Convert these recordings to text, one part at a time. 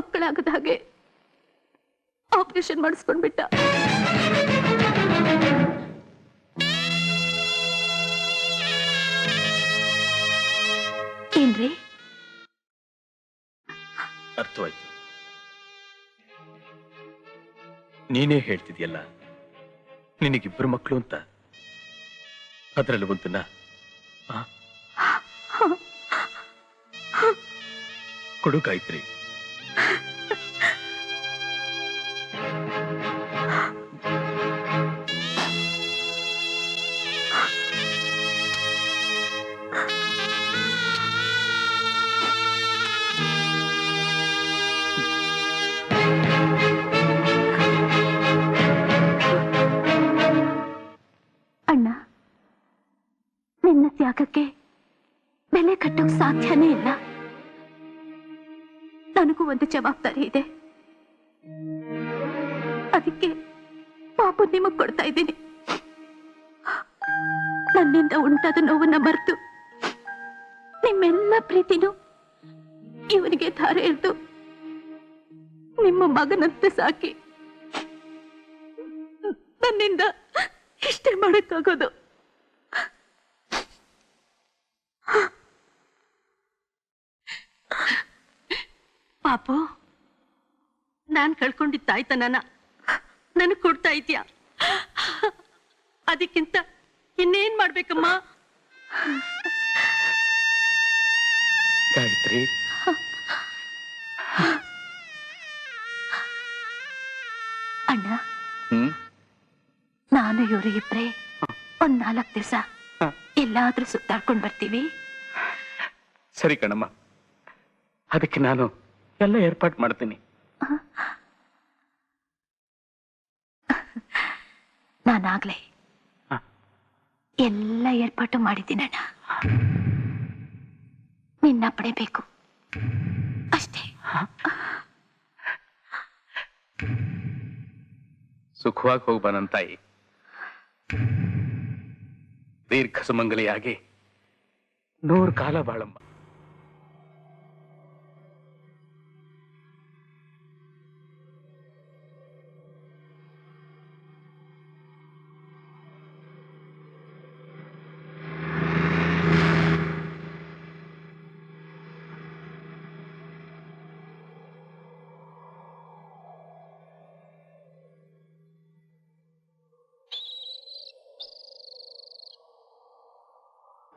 ಮಕ್ಕಳಾಗದ ಹಾಗೆ ಆಪರೇಷನ್ ಮಾಡಿಸ್ಕೊಂಡ್ಬಿಟ್ಟ. ಏನ್ರಿ? ಅರ್ಥವಾಯ್ತು. ನೀನೇ ಹೇಳ್ತಿದ್ಯಲ್ಲ ನಿನಗಿಬ್ಬರು ಮಕ್ಕಳು ಅಂತ. ಅದರಲ್ಲಿ ಒಂದನ್ನ ಕೊಡು ಗಾಯತ್ರಿ. ಅಣ್ಣ, ನಿನ್ನ ತ್ಯಾಗಕ್ಕೆ ಬೆಲೆ ಕಟ್ಟೋಕ್ ಸಾಧ್ಯನೇ ಇಲ್ಲ. ನನಗೂ ಒಂದು ಜವಾಬ್ದಾರಿ ಇದೆ. ಅದಕ್ಕೆ ಪಾಪು ನಿಮಗ್ ಕೊಡ್ತಾ ಇದ್ದೀನಿ. ನನ್ನಿಂದ ಉಂಟಾದ ನೋವನ್ನ ಮರೆತು ನಿಮ್ಮೆಲ್ಲ ಪ್ರೀತಿನೂ ಇವನಿಗೆ ಧಾರೆ ಎರೆದು ನಿಮ್ಮ ಮಗನಂತೆ ಸಾಕಿ ನನ್ನಿಂದ ಇಷ್ಟೇ ಮಾಡಕ್ಕಾಗೋದು. ಪಾಪು, ನಾನ್ ಕಳ್ಕೊಂಡಿದ್ದ ತಾಯ್ತನನ ನನಗ್ ಕೊಡ್ತಾ ಇದ್ಯಾ? ಅದಕ್ಕಿಂತ ಇನ್ನೇನ್ ಮಾಡ್ಬೇಕಮ್ಮ? ಗಾಯತ್ರಿ, ಅಣ್ಣ, ನಾನು ಇವರು ಇಬ್ರೇ ಒಂದ್ 4 ದಿವಸ ಎಲ್ಲಾದ್ರೂ ಸುತ್ತಾಡ್ಕೊಂಡ್ ಬರ್ತೀವಿ. ಸರಿ ಕಣಮ್ಮ, ಅದಕ್ಕೆ ನಾನು ಎಲ್ಲ ಏರ್ಪಾಟ್ ಮಾಡ್ತೀನಿ. ನಾನಾಗ್ಲೇ ಎಲ್ಲ ಏರ್ಪಾಟು ಮಾಡಿದ್ದೀನಣ್ಣ. ನಿನ್ನ ಪಡೆಬೇಕು ಅಷ್ಟೇ. ಸುಖವಾಗಿ ಹೋಗ್ಬಾ ನನ್ನ ತಾಯಿ. ದೀರ್ಘ ಸುಮಂಗಲಿಯಾಗಿ 100 ಕಾಲ ಬಾಳಮ್ಮ.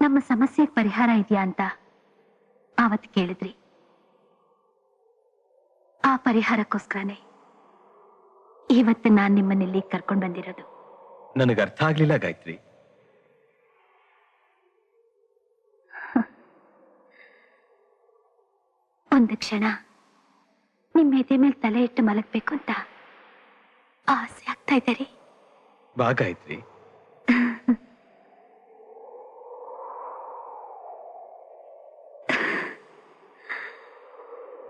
ನಮ್ಮ ಸಮಸ್ಯೆಗೆ ಪರಿಹಾರ ಇದೆಯಾ ಅಂತ ಆವತ್ತು ಕೇಳಿದ್ರಿ. ಆ ಪರಿಹಾರಕ್ಕೋಸ್ಕರನೇ ಇವತ್ತು ನಾನು ನಿಮ್ಮನ್ನಿಲ್ಲಿ ಕರ್ಕೊಂಡು ಬಂದಿರೋದು. ನನಗೆ ಅರ್ಥ ಆಗ್ಲಿಲ್ಲ ಗಾಯತ್ರಿ. ಒಂದು ಕ್ಷಣ ನಿಮ್ಮ ಎದೆ ಮೇಲೆ ತಲೆ ಇಟ್ಟು ಮಲಗಬೇಕು ಅಂತ ಆಸೆ ಆಗ್ತಾ ಇದೆ ರೀ. ಬಾ ಗಾಯತ್ರಿ.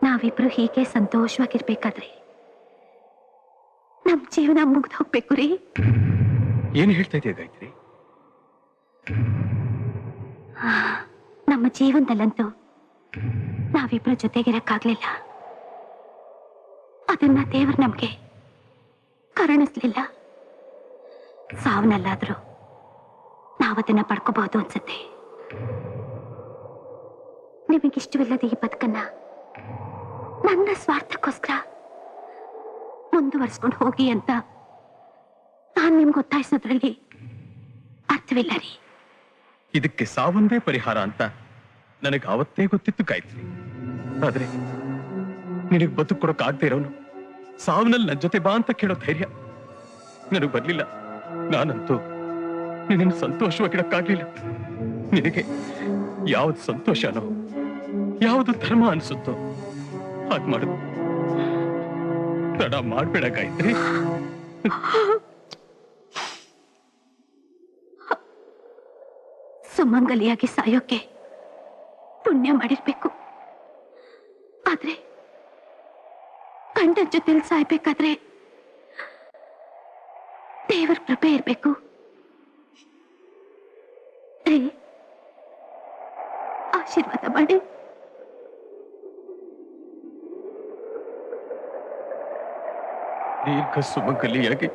ನಾವಿಬ್ರು ಹೀಗೆ ಸಂತೋಷವಾಗಿರ್ಬೇಕಾದ್ರೆ ನಮ್ ಜೀವನ ಮುಗ್ದು ಹೋಗ್ಬೇಕು ರೀ. ಏನು ಹೇಳ್ತಾ ಇದೆಯಾ ಗಾಯತ್ರಿ? ನಮ್ಮ ಜೀವನದಲ್ಲಂತೂ ನಾವಿಬ್ರು ಜೊತೆಗಿರಕ್ಕಾಗ್ಲಿಲ್ಲ. ಅದನ್ನ ದೇವರು ನಮ್ಗೆ ಕರುಣಿಸ್ಲಿಲ್ಲ. ಸಾವನಲ್ಲಾದ್ರೂ ನಾವದನ್ನ ಪಡ್ಕೋಬಹುದು ಅನ್ಸುತ್ತೆ. ನಿಮಗಿಷ್ಟವಿಲ್ಲದ ಈ ಬದುಕನ್ನ ನನ್ನ ಸ್ವಾರ್ಥಕ್ಕೋಸ್ಕರ ಮುಂದುವರಿಸ್ಕೊಂಡು ಹೋಗಿ ಅಂತ ನಾನ್ ನಿಮ್ಗೆ ಒತ್ತಾಯಿಸೋದ್ರಲ್ಲಿ ಅರ್ಥವಿಲ್ಲ ರೀ. ಇದಕ್ಕೆ ಸಾವೊಂದೇ ಪರಿಹಾರ ಅಂತ ನನಗೆ ಅವತ್ತೇ ಗೊತ್ತಿತ್ತು ಗಾಯತ್ರಿ. ಆದ್ರೆ ನಿನಗೆ ಬದುಕು ಕೊಡೋಕಾಗದೇ ಇರೋನು ಸಾವನಲ್ಲಿ ನನ್ನ ಜೊತೆ ಬಾ ಅಂತ ಕೇಳೋ ಧೈರ್ಯ ನನಗೆ ಬರ್ಲಿಲ್ಲ. ನಾನಂತೂ ನಿನ್ನನ್ನು ಸಂತೋಷವಾಗಿಡಕ್ಕಾಗ್ಲಿಲ್ಲ. ನಿನಗೆ ಯಾವ್ದು ಸಂತೋಷನೋ ಯಾವುದು ಧರ್ಮ ಅನ್ಸುತ್ತೋ ಹಾಗೆ ಮಾಡು. ತಡ ಮಾಡ್ಬೇಡ ಗಾಯತ್ರಿ. ಸುಮಂಗಲಿಯಾಗಿ ಸಾಯೋಕೆ ಪುಣ್ಯ ಮಾಡಿರ್ಬೇಕು. ಆದ್ರೆ ಗಂಡನ ಜೊತೆಲಿ ಸಾಯ್ಬೇಕಾದ್ರೆ ದೇವರ ಕೃಪೆ ಇರ್ಬೇಕು. ಆಶೀರ್ವಾದ ಮಾಡಿ. ದೀರ್ಘ ಸುಮಂಗಲಿಯಾಗಿ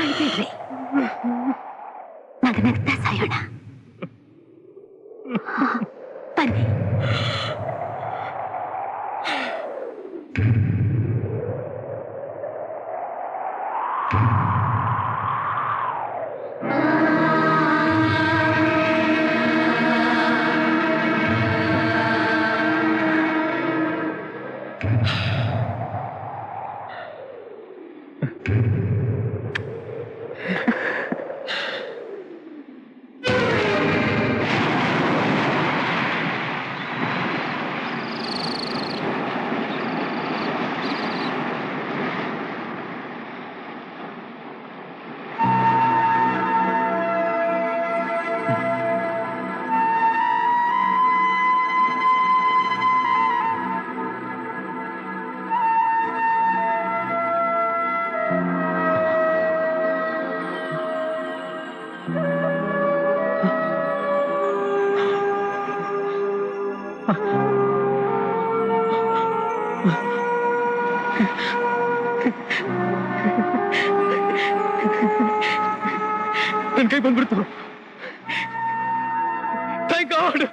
ಅಳ್ಬೇಡ್ರಿ, ನಗನಗ್ತಾ ಸಾಯೋಣ. ಬನ್ನಿ. ನನ್ ಕೈ ಬಂದ್ಬಿಡ್ತು. Thank god.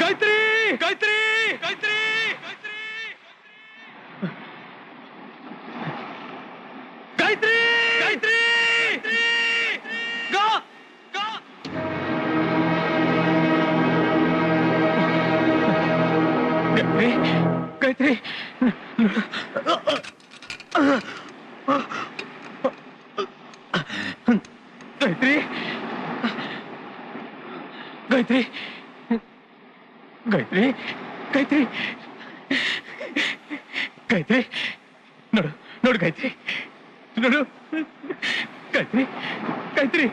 ಗಾಯತ್ರಿ, ಗಾಯತ್ರಿ, ಗಾಯತ್ರಿ, ಗಾಯತ್ರಿ, ಗಾಯತ್ರಿ, ಗಾ ಗಾ ಗಾಯತ್ರಿ, ಗಾಯತ್ರಿ, ಗಾಯತ್ರಿ, ಗಾಯತ್ರಿ, ಗಾಯತ್ರಿ, ಗಾಯತ್ರಿ, ಗಾಯತ್ರಿ, ನೋಡು ನೋಡು ಗಾಯತ್ರಿ, ನೋಡು ಗಾಯತ್ರಿ, ಗಾಯತ್ರಿ.